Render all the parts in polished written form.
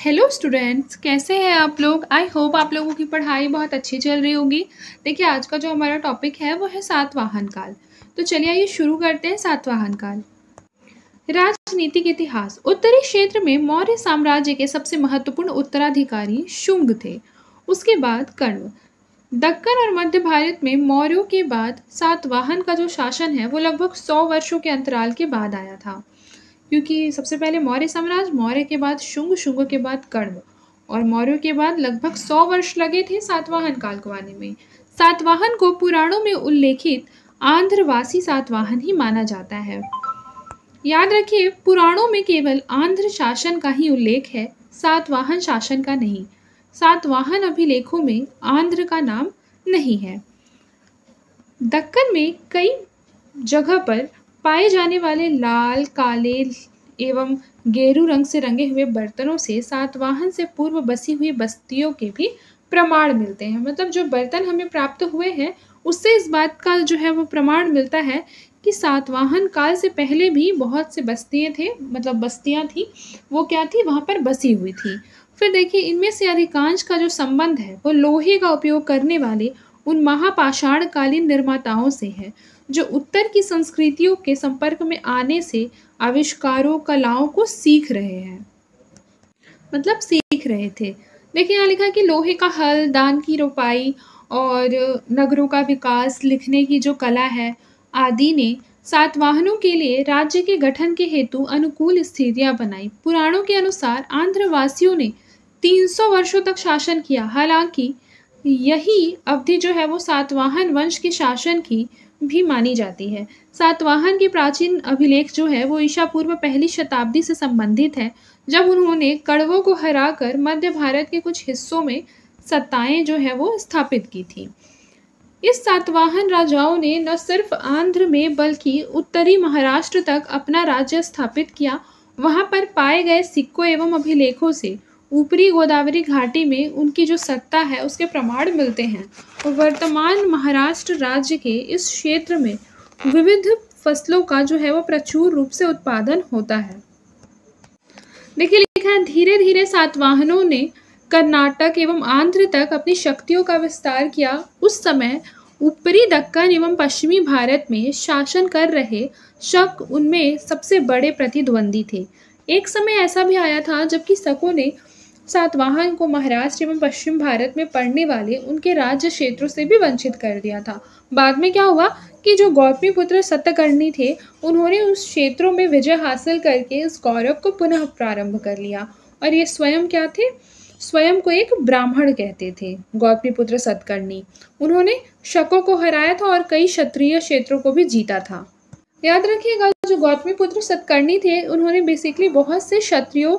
Hello students, कैसे हैं आप लोग। आई होप आप लोगों की पढ़ाई बहुत अच्छी चल रही होगी। देखिए, आज का जो हमारा टॉपिक है वो है सातवाहन काल। तो चलिए आइए शुरू करते हैं सातवाहन काल। राजनीतिक इतिहास। उत्तरी क्षेत्र में मौर्य साम्राज्य के सबसे महत्वपूर्ण उत्तराधिकारी शुंग थे। उसके बाद कण्व। दक्कन और मध्य भारत में मौर्यों के बाद सातवाहन का जो शासन है वो लगभग 100 वर्षों के अंतराल के बाद आया था, क्योंकि सबसे पहले मौर्य साम्राज्य, मौर्य के बाद शुंग, शुंग के बाद कण्व और मौर्यों के बाद लगभग 100 वर्ष लगे थे सातवाहन काल को आने में। सातवाहन को पुराणों में उल्लेखित आंध्रवासी सातवाहन ही माना जाता है। याद रखिए, पुराणों में केवल आंध्र शासन का ही उल्लेख है, सातवाहन शासन का नहीं। सातवाहन अभिलेखों में आंध्र का नाम नहीं है। दक्कन में कई जगह पर पाए जाने वाले लाल, काले एवं गेरू रंग से रंगे हुए बर्तनों से सातवाहन से पूर्व बसी हुई बस्तियों के भी प्रमाण मिलते हैं। मतलब जो बर्तन हमें प्राप्त हुए हैं उससे इस बात का जो है वो प्रमाण मिलता है कि सातवाहन काल से पहले भी बहुत से बस्तियाँ थे, मतलब बस्तियाँ थी, वो क्या थी, वहाँ पर बसी हुई थी। फिर देखिए, इनमें से अधिकांश का जो संबंध है वो लोहे का उपयोग करने वाले उन महापाषाणकालीन निर्माताओं से है जो उत्तर की संस्कृतियों के संपर्क में आने से आविष्कारों, कलाओं को सीख रहे हैं, मतलब सीख रहे थे। देखिए, यहाँ लिखा है कि लोहे का हल, धान की रोपाई और नगरों का विकास, लिखने की जो कला है आदि ने सातवाहनों के लिए राज्य के गठन के हेतु अनुकूल स्थितियां बनाई। पुराणों के अनुसार आंध्रवासियों ने 300 वर्षों तक शासन किया। हालांकि यही अवधि जो है वो सातवाहन वंश के शासन की भी मानी जाती है। सातवाहन के प्राचीन अभिलेख जो है वो ईसा पूर्व पहली शताब्दी से संबंधित है, जब उन्होंने कण्वों को हराकर मध्य भारत के कुछ हिस्सों में सत्ताएं जो है वो स्थापित की थी। इस सातवाहन राजाओं ने न सिर्फ आंध्र में बल्कि उत्तरी महाराष्ट्र तक अपना राज्य स्थापित किया। वहां पर पाए गए सिक्कों एवं अभिलेखों से ऊपरी गोदावरी घाटी में उनकी जो सत्ता है उसके प्रमाण मिलते हैं। और वर्तमान महाराष्ट्र राज्य के इस क्षेत्र में विविध फसलों का जो है वो प्रचुर रूप से उत्पादन होता है। देखिए, लिखा है, धीरे धीरे सातवाहनों ने कर्नाटक एवं आंध्र तक अपनी शक्तियों का विस्तार किया। उस समय ऊपरी दक्कन एवं पश्चिमी भारत में शासन कर रहे शक उनमें सबसे बड़े प्रतिद्वंदी थे। एक समय ऐसा भी आया था जबकि शकों ने सातवाहन को महाराष्ट्र एवं पश्चिम भारत में पड़ने वाले उनके राज्य क्षेत्रों से भी वंचित कर दिया था। बाद में क्या हुआ कि जो गौतमीपुत्र सतकर्णी थे उन्होंने उस क्षेत्रों में विजय हासिल करके इस गौरव को पुनः प्रारंभ कर लिया। और ये स्वयं क्या थे, स्वयं को एक ब्राह्मण कहते थे गौतमीपुत्र सतकर्णी। उन्होंने शकों को हराया था और कई क्षत्रिय क्षेत्रों को भी जीता था। याद रखिएगा, जो गौतमीपुत्र सतकर्णी थे उन्होंने बेसिकली बहुत से क्षत्रियों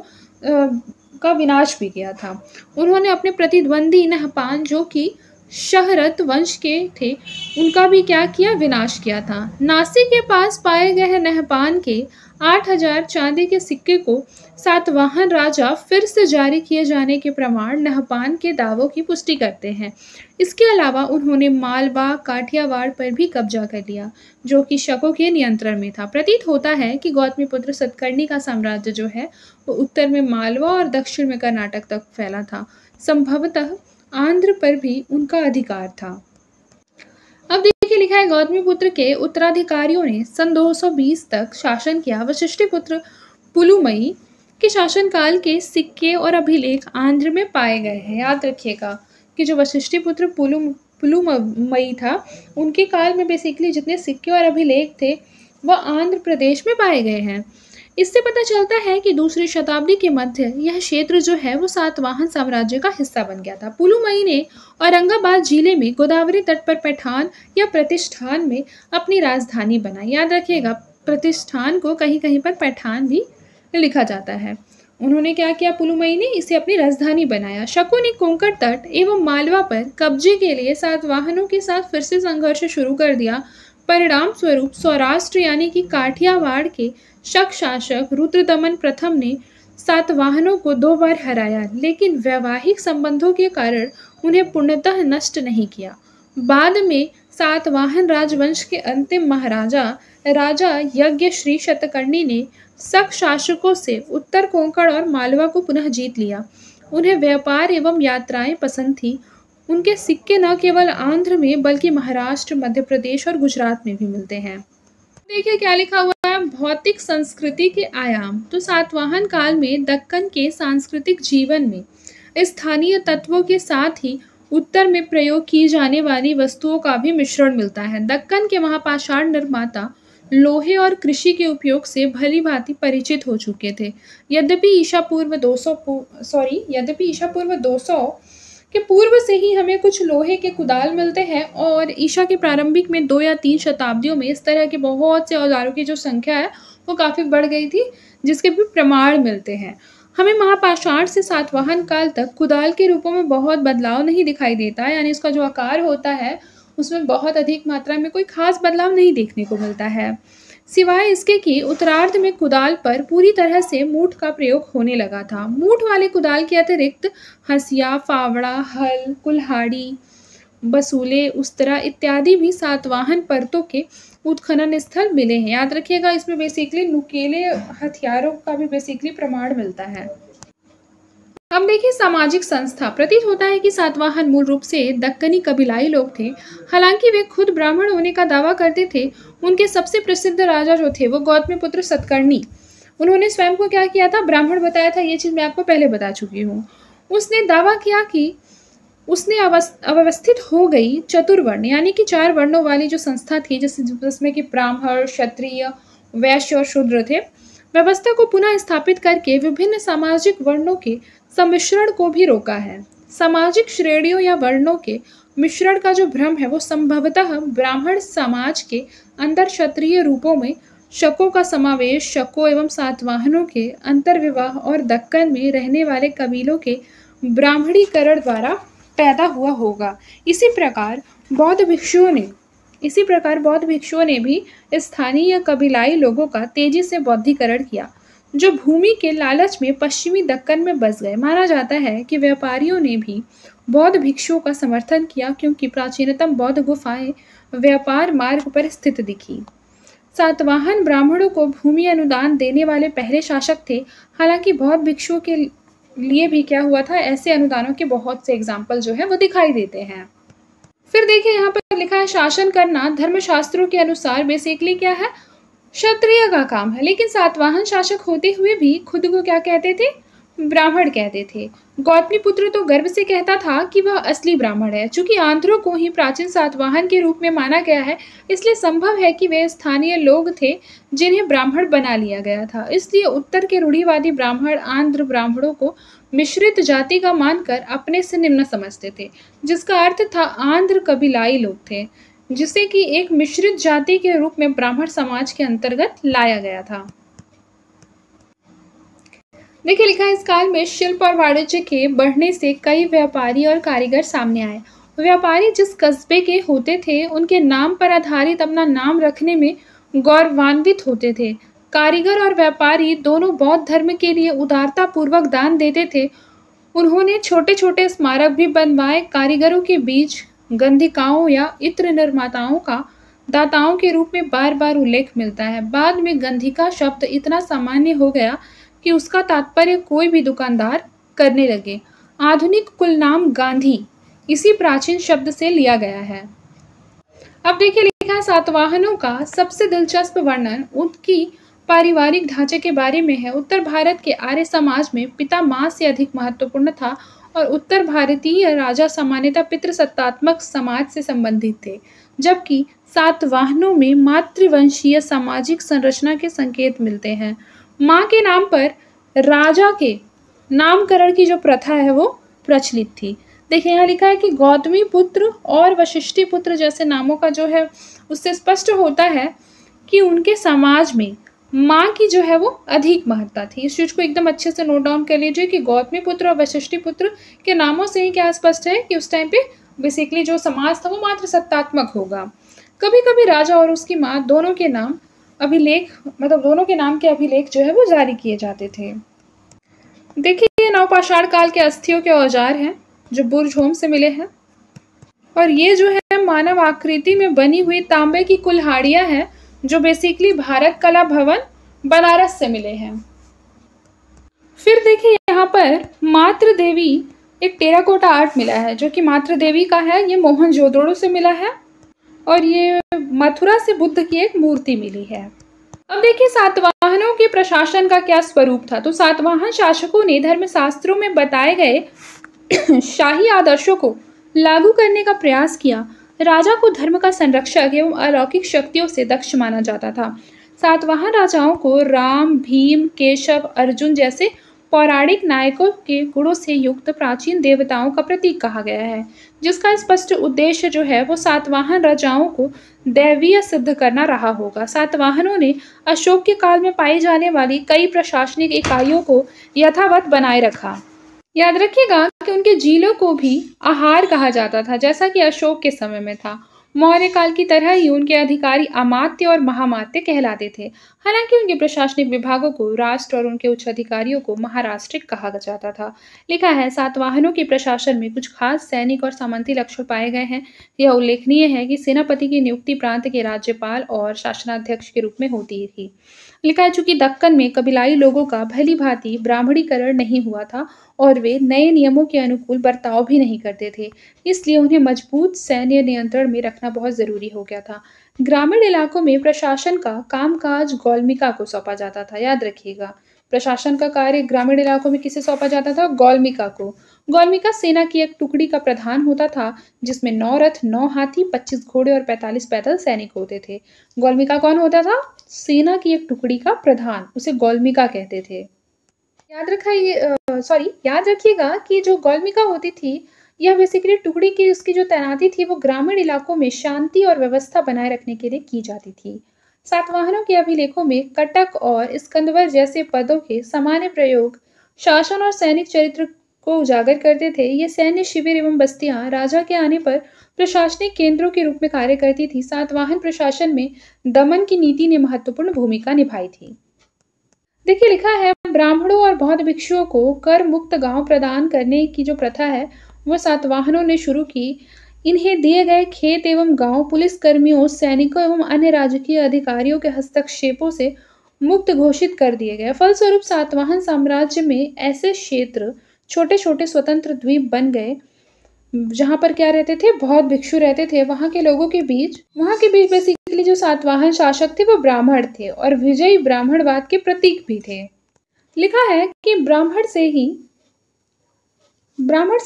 का विनाश भी किया था। उन्होंने अपने प्रतिद्वंदी नहपान जो कि शहरत वंश के थे उनका भी क्या किया, विनाश किया था। नासिक के पास पाए गए नहपान के 8000 चांदी के सिक्के को सातवाहन राजा फिर से जारी किए जाने के प्रमाण नहपान के दावों की पुष्टि करते हैं। इसके अलावा उन्होंने मालवा, काठियावाड़ पर भी कब्जा कर लिया जो कि शकों के नियंत्रण में था। प्रतीत होता है कि गौतमीपुत्र सतकर्णी का साम्राज्य जो है वो उत्तर में मालवा और दक्षिण में कर्नाटक तक फैला था। संभवतः आंध्र पर भी उनका अधिकार था। अब देखिए, लिखा है, गौतमीपुत्र के उत्तराधिकारियों ने सन 220 तक शासन किया। वशिष्ठिपुत्र पुलुमयी के शासनकाल के सिक्के और अभिलेख आंध्र में पाए गए हैं। याद रखिएगा कि जो वशिष्ठिपुत्र पुलुमयी था उनके काल में बेसिकली जितने सिक्के और अभिलेख थे वह आंध्र प्रदेश में पाए गए हैं। इससे पता चलता है कि दूसरी शताब्दी के मध्य यह क्षेत्र जो है वो सातवाहन साम्राज्य का हिस्सा बन गया था। पुलुमयी ने औरंगाबाद जिले में गोदावरी तट पर पैठान या प्रतिष्ठान में अपनी राजधानी बनाई। याद रखिएगा, प्रतिष्ठान को कहीं कहीं पर पैठान भी लिखा जाता है। उन्होंने क्या किया, पुलुमयी ने इसे अपनी राजधानी बनाया। शकों ने कोंकण तट एवं मालवा पर कब्जे के लिए सातवाहनों के साथ फिर से संघर्ष शुरू कर दिया। परिणाम स्वरूप सौराष्ट्र यानी कि काठियावाड़ के शक शासक रुद्रदमन प्रथम ने सातवाहनों को 2 बार हराया, लेकिन वैवाहिक संबंधों के कारण उन्हें पूर्णतः नष्ट नहीं किया। बाद में सातवाहन राजवंश के अंतिम महाराजा राजा यज्ञश्री शतकर्णी ने शक शासकों से उत्तर कोंकण और मालवा को पुनः जीत लिया। उन्हें व्यापार एवं यात्राएं पसंद थी। उनके सिक्के न केवल आंध्र में बल्कि महाराष्ट्र, मध्य प्रदेश और गुजरात में भी मिलते हैं। देखिए क्या लिखा हुआ है, भौतिक संस्कृति के आयाम। तो सातवाहन काल में दक्कन के सांस्कृतिक जीवन में स्थानीय तत्वों के साथ ही उत्तर में प्रयोग की जाने वाली वस्तुओं का भी मिश्रण मिलता है। दक्कन के महापाषाण निर्माता लोहे और कृषि के उपयोग से भली भांति परिचित हो चुके थे। यद्यपि ईसा पूर्व 200 के पूर्व से ही हमें कुछ लोहे के कुदाल मिलते हैं और ईसा के प्रारंभिक में 2 या 3 शताब्दियों में इस तरह के बहुत से औजारों की जो संख्या है वो काफ़ी बढ़ गई थी, जिसके भी प्रमाण मिलते हैं। हमें महापाषाण से सातवाहन काल तक कुदाल के रूपों में बहुत बदलाव नहीं दिखाई देता, यानी इसका जो आकार होता है उसमें बहुत अधिक मात्रा में कोई खास बदलाव नहीं देखने को मिलता है, सिवाय इसके कि उत्तरार्ध में कुदाल पर पूरी तरह से मूठ का प्रयोग होने लगा था। मूठ वाले कुदाल के अतिरिक्त हंसिया, फावड़ा, हल, कुल्हाड़ी, बसूले, उस्तरा इत्यादि भी सातवाहन परतों के उत्खनन स्थल मिले हैं। याद रखिएगा, इसमें बेसिकली नुकीले हथियारों का भी बेसिकली प्रमाण मिलता है। अब देखिए सामाजिक संस्था। प्रतीत होता है कि सातवाहन मूल रूप से दक्कनी कबीलाई लोग थे। हालांकि वे खुद ब्राह्मण होने का दावा करते थे। उनके सबसे प्रसिद्ध राजा जो थे वो गौतमीपुत्र सतकर्णी। उन्होंने स्वयं को क्या किया था, ब्राह्मण बताया था। ये चीज़ मैं आपको पहले बता चुकी हूँ। उसने दावा किया कि उसने अव्यवस्थित हो गई चतुर्वर्ण यानी कि 4 वर्णों वाली जो संस्था थी, जिसमें कि ब्राह्मण, क्षत्रिय, वैश्य और शूद्र थे, व्यवस्था को पुनः स्थापित करके विभिन्न सामाजिक वर्णों के सम्मिश्रण को भी रोका है। सामाजिक श्रेणियों या वर्णों के मिश्रण का जो भ्रम है वो संभवतः ब्राह्मण समाज के अंदर क्षत्रिय रूपों में शकों का समावेश, शकों एवं सातवाहनों के अंतर्विवाह और दक्कन में रहने वाले कबीलों के ब्राह्मणीकरण द्वारा पैदा हुआ होगा। इसी प्रकार बौद्ध भिक्षुओं ने भी स्थानीय कबीलाई लोगों का तेजी से बौद्धीकरण किया, जो भूमि के लालच में पश्चिमी दक्कन में बस गए। माना जाता है कि व्यापारियों ने भी बौद्ध भिक्षुओं का समर्थन किया, क्योंकि प्राचीनतम बौद्ध गुफाएं व्यापार मार्ग पर स्थित दिखी। सातवाहन ब्राह्मणों को भूमि अनुदान देने वाले पहले शासक थे। हालांकि बौद्ध भिक्षुओं के लिए भी क्या हुआ था, ऐसे अनुदानों के बहुत से एग्जाम्पल जो है वो दिखाई देते हैं। फिर देखिए यहाँ पर लिखा है शासन करना धर्मशास्त्रों के अनुसार बेसिकली क्या है, क्षत्रिय का काम है। लेकिन सातवाहन शासक होते हुए भी खुद को क्या कहते थे, ब्राह्मण कहते थे। गौतमीपुत्र तो गर्व से कहता था कि वह असली ब्राह्मण है। चूंकि आंध्रों को ही प्राचीन सातवाहन के रूप में माना गया है, इसलिए संभव है कि वे स्थानीय लोग थे जिन्हें ब्राह्मण बना लिया गया था। इसलिए उत्तर के रूढ़िवादी ब्राह्मण आंध्र ब्राह्मणों को मिश्रित जाति का मानकर अपने से निम्न समझते थे, जिसका अर्थ था आंध्र कबीलाई लोग थे, जिसे कि एक मिश्रित जाति के रूप में ब्राह्मण समाज के अंतर्गत लाया गया था। देखिए लिखा है इस काल में शिल्प और वाणिज्य के बढ़ने से कई व्यापारी और कारीगर सामने आए। व्यापारी जिस कस्बे के होते थे उनके नाम पर आधारित अपना नाम रखने में गौरवान्वित होते थे। कारीगर और व्यापारी दोनों बौद्ध धर्म के लिए उदारता पूर्वक दान देते थे। उन्होंने छोटे छोटे स्मारक भी बनवाए। कारीगरों के बीच गंधिकाओं या इत्र निर्माताओं का दाताओं के रूप में बार बार उल्लेख मिलता है। बाद में गंधिका शब्द इतना सामान्य हो गया कि उसका तात्पर्य कोई भी दुकानदार करने लगे। आधुनिक कुल नाम गांधी इसी प्राचीन शब्द से लिया गया है। अब देखिए लिखा है सातवाहनों का सबसे दिलचस्प वर्णन उनकी पारिवारिक ढांचे के बारे में है। उत्तर भारत के आर्य समाज में पिता माँ से अधिक महत्वपूर्ण था और उत्तर भारतीय राजा सामान्यतः पितृसत्तात्मक समाज से संबंधित थे, जबकि सातवाहनों में मातृवंशीय सामाजिक संरचना के संकेत मिलते हैं। माँ के नाम पर राजा के नामकरण की जो प्रथा है वो प्रचलित थी। देखिए यहाँ लिखा है कि गौतमी पुत्र और वशिष्ठी पुत्र जैसे नामों का जो है उससे स्पष्ट होता है कि उनके समाज में माँ की जो है वो अधिक महत्ता थी। इस चीज़ को एकदम अच्छे से नोट डाउन कर लीजिए कि गौतमी पुत्र और वशिष्ठी पुत्र के नामों से ही क्या स्पष्ट है कि उस टाइम पे बेसिकली जो समाज था वो मातृसत्तात्मक होगा। कभी कभी राजा और उसकी माँ दोनों के नाम के अभिलेख जो है वो जारी किए जाते थे। देखिए ये नवपाषाण काल के अस्थियों के औजार हैं जो बुर्ज होम से मिले हैं। और ये जो है मानव आकृति में बनी हुई तांबे की कुल्हाड़ियां हैं, जो बेसिकली भारत कला भवन बनारस से मिले हैं। फिर देखिए यहाँ पर मातृ देवी एक टेराकोटा आर्ट मिला है, जो कि मातृ देवी का है। ये मोहनजोदड़ो से मिला है और ये मथुरा से बुद्ध की एक मूर्ति मिली है। अब देखिए सातवाहनों के प्रशासन का क्या स्वरूप था। तो सातवाहन शासकों ने धर्मशास्त्रों में बताए गए शाही आदर्शों को लागू करने का प्रयास किया। राजा को धर्म का संरक्षक एवं अलौकिक शक्तियों से दक्ष माना जाता था। सातवाहन राजाओं को राम, भीम, केशव, अर्जुन जैसे पौराणिक नायकों के गुणों से युक्त प्राचीन देवताओं का प्रतीक कहा गया है, जिसका स्पष्ट उद्देश्य जो है वो सातवाहन राजाओं को दैवीय सिद्ध करना रहा होगा। सातवाहनों ने अशोक के काल में पाई जाने वाली कई प्रशासनिक इकाइयों को यथावत बनाए रखा। याद रखिएगा कि उनके जिलों को भी आहार कहा जाता था, जैसा कि अशोक के समय में था। मौर्य काल की तरह ही उनके अधिकारी अमात्य और महामात्य कहलाते थे। हालांकि उनके प्रशासनिक विभागों को राष्ट्र और उनके उच्च अधिकारियों को महाराष्ट्रिक कहा जाता था। लिखा है सातवाहनों के प्रशासन में कुछ खास सैनिक और सामंती लक्षण पाए गए हैं। यह उल्लेखनीय है कि सेनापति की नियुक्ति प्रांत के राज्यपाल और शासनाध्यक्ष के रूप में होती थी। लिखा है चूंकि दक्कन में कबीलाई लोगों का भली भांति ब्राह्मणीकरण नहीं हुआ था और वे नए नियमों के अनुकूल बर्ताव भी नहीं करते थे, इसलिए उन्हें मजबूत सैन्य नियंत्रण में रखना बहुत जरूरी हो गया था। ग्रामीण इलाकों में प्रशासन का कामकाज गौलमिका को सौंपा जाता था। याद रखिएगा, प्रशासन का कार्य ग्रामीण इलाकों में किसे सौंपा जाता था? गौलमिका को। गौलमिका सेना की एक टुकड़ी का प्रधान होता था, जिसमें 9 रथ, 9 हाथी, 25 घोड़े और 45 पैदल सैनिक होते थे। गौलमिका कौन होता था? सेना की एक टुकड़ी का प्रधान, उसे गौलमिका कहते थे। याद रखिएगा कि जो गौलमिका होती थी, यह बेसिकली टुकड़ी की उसकी जो तैनाती थी वो ग्रामीण इलाकों में शांति और व्यवस्था बनाए रखने के लिए की जाती थी। सातवाहनों के अभिलेखों में कटक और स्कंदवर जैसे पदों के सामान्य प्रयोग शासन और सैनिक चरित्र को उजागर करते थे। ये सैन्य शिविर एवं बस्तियां राजा के आने पर प्रशासनिक केंद्रों के रूप में कार्य करती थी। सातवाहन प्रशासन में दमन की नीति ने महत्वपूर्ण भूमिका निभाई थी। देखिए लिखा है ब्राह्मणों और बौद्ध भिक्षुओं को कर मुक्त गांव प्रदान करने की जो प्रथा है वो सातवाहनों ने शुरू की। इन्हें दिए गए खेत एवं गांव पुलिस कर्मियों, सैनिकों एवं अन्य राजकीय अधिकारियों के हस्तक्षेपों से मुक्त घोषित कर दिए गए। फलस्वरूप सातवाहन साम्राज्य में ऐसे क्षेत्र छोटे छोटे स्वतंत्र द्वीप बन गए जहां पर क्या रहते थे? बौद्ध भिक्षु रहते थे। वहां के लोगों के बीच बेसिकली जो सातवाहन शासक थे वो ब्राह्मण थे और विजयी ब्राह्मणवाद के प्रतीक भी थे। लिखा है कि ब्राह्मण से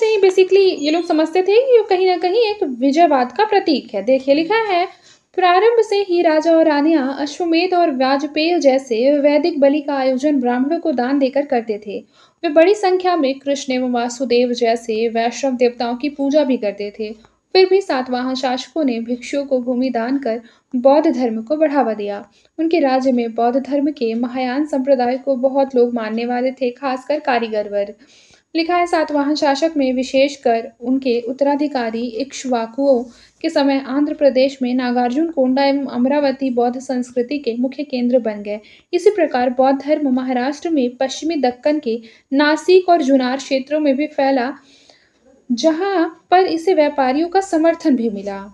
ही बेसिकली ये लोग समझते थे कि ये कहीं ना कहीं एक विजयवाद का प्रतीक है। देखिए लिखा है प्रारंभ से ही राजा और रानियां अश्वमेध और वाजपेय जैसे वैदिक बलि का आयोजन ब्राह्मणों को दान देकर करते थे। वे बड़ी संख्या में कृष्ण एवं वासुदेव जैसे वैष्णव देवताओं की पूजा भी करते थे। फिर भी सातवाहन शासकों ने भिक्षुओं को भूमि दान कर बौद्ध धर्म को बढ़ावा दिया। उनके राज्य में बौद्ध धर्म के महायान संप्रदाय को बहुत लोग मानने वाले थे, खासकर कारीगर वर्ग। लिखा है सातवाहन शासक में विशेषकर उनके उत्तराधिकारी इक्ष्वाकुओं के समय आंध्र प्रदेश में नागार्जुन कोंडा एवं अमरावती बौद्ध संस्कृति के मुख्य केंद्र बन गए। इसी प्रकार बौद्ध धर्म महाराष्ट्र में पश्चिमी दक्कन के नासिक और जुनार क्षेत्रों में भी फैला, जहां पर इसे व्यापारियों का समर्थन भी मिला।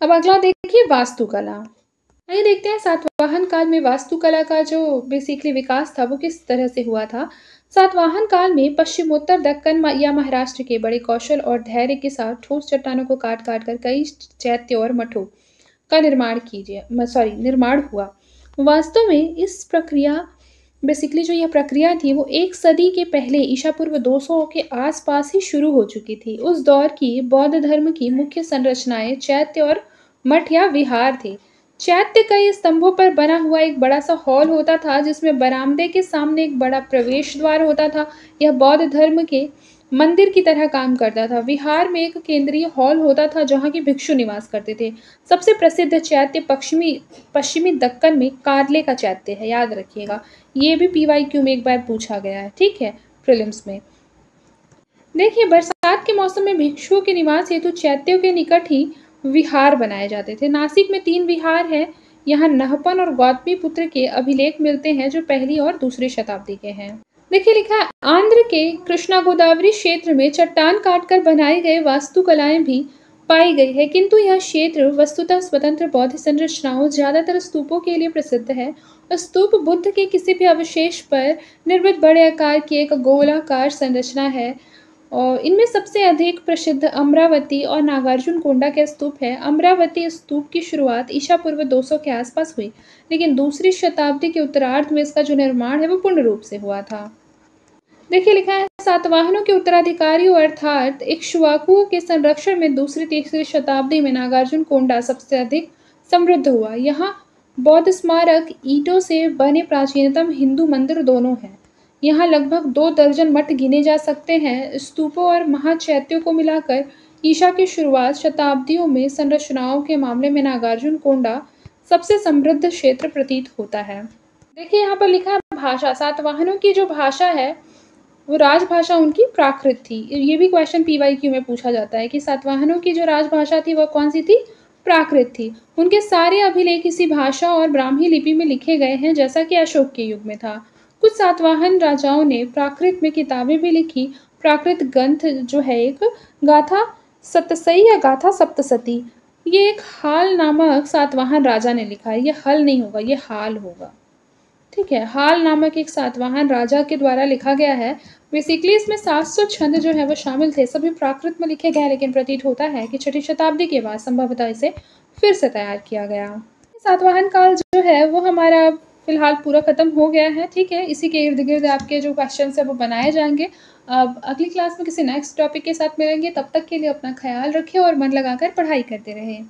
अब अगला देखिए वास्तुकला। आइए देखते हैं सातवाहन काल में वास्तुकला का जो बेसिकली विकास था वो किस तरह से हुआ था। सातवाहन काल में पश्चिमोत्तर दक्कन या महाराष्ट्र के बड़े कौशल और धैर्य के साथ ठोस चट्टानों को काट काट कर कई चैत्य और मठों का निर्माण हुआ। वास्तव में इस प्रक्रिया बेसिकली जो यह प्रक्रिया थी वो 1 सदी के पहले ईसा पूर्व 200 के आसपास ही शुरू हो चुकी थी। उस दौर की बौद्ध धर्म की मुख्य संरचनाएं चैत्य और मठ या विहार थे। चैत्य कई स्तंभों पर बना हुआ एक बड़ा सा हॉल होता था, जिसमें बरामदे के सामने एक बड़ा प्रवेश द्वार होता था। यह बौद्ध धर्म के मंदिर की तरह काम करता था। विहार में एक केंद्रीय हॉल होता था जहाँ की भिक्षु निवास करते थे। सबसे प्रसिद्ध चैत्य पश्चिमी दक्कन में कार्ले का चैत्य है। याद रखिएगा, ये भी PYQ में एक बार पूछा गया है, ठीक है, प्रीलिम्स में। देखिए बरसात के मौसम में भिक्षुओं के निवास हेतु चैत्यों के निकट ही विहार बनाए जाते थे। नासिक में 3 विहार हैं। यहाँ नहपन और गौतमी पुत्र के अभिलेख मिलते हैं जो पहली और दूसरी शताब्दी के हैं। देखिए लिखा है आंध्र के कृष्णा गोदावरी क्षेत्र में चट्टान काटकर बनाए गए वास्तुकलाएं भी पाई गई है, किंतु यह क्षेत्र वस्तुतः स्वतंत्र बौद्ध संरचनाओं ज़्यादातर स्तूपों के लिए प्रसिद्ध है। और स्तूप बुद्ध के किसी भी अवशेष पर निर्मित बड़े आकार की एक गोलाकार संरचना है। और इनमें सबसे अधिक प्रसिद्ध अमरावती और नागार्जुनकोंडा के स्तूप है। अमरावती स्तूप की शुरुआत ईसा पूर्व 200 के आसपास हुई, लेकिन दूसरी शताब्दी के उत्तरार्ध में इसका जो निर्माण है वो पूर्ण रूप से हुआ था। देखिए लिखा है, सातवाहनों के उत्तराधिकारियों अर्थात इक्ष्वाकुओं के संरक्षण में दूसरी तीसरी शताब्दी में नागार्जुनकोंडा सबसे अधिक समृद्ध हुआ। यहाँ बौद्ध स्मारक, ईंटों से बने प्राचीनतम हिंदू मंदिर दोनों हैं। यहाँ लगभग 2 दर्जन मठ गिने जा सकते हैं। स्तूपों और महाचैत्यों को मिलाकर ईसा की शुरुआत शताब्दियों में संरचनाओं के मामले में नागार्जुनकोंडा सबसे समृद्ध क्षेत्र प्रतीत होता है। देखिए यहाँ पर लिखा है भाषा। सातवाहनों की जो भाषा है वो राजभाषा उनकी प्राकृत थी। ये भी क्वेश्चन PYQ में पूछा जाता है कि सातवाहनों की जो राजभाषा थी वह कौन सी थी? प्राकृत थी। उनके सारे अभिलेख इसी भाषा और ब्राह्मी लिपि में लिखे गए हैं, जैसा कि अशोक के युग में था। कुछ सातवाहन राजाओं ने प्राकृत में किताबें भी लिखी। प्राकृत ग्रंथ जो है एक गाथा सतसई या गाथा सप्तसती, ये एक हाल नामक सातवाहन राजा ने लिखा है। ये हल नहीं होगा, ये हाल होगा, ठीक है। हाल नामक एक सातवाहन राजा के द्वारा लिखा गया है। बेसिकली इसमें 700 छंद जो है वो शामिल थे, सभी प्राकृत में लिखे गए, लेकिन प्रतीत होता है कि 6ठी शताब्दी के बाद संभवतः इसे फिर से तैयार किया गया। सातवाहन काल जो है वो हमारा फिलहाल पूरा खत्म हो गया है, ठीक है। इसी के इर्द गिर्द आपके जो क्वेश्चन है वो बनाए जाएंगे। अब अगली क्लास में किसी नेक्स्ट टॉपिक के साथ मिलेंगे। तब तक के लिए अपना ख्याल रखें और मन लगाकर पढ़ाई करते रहें।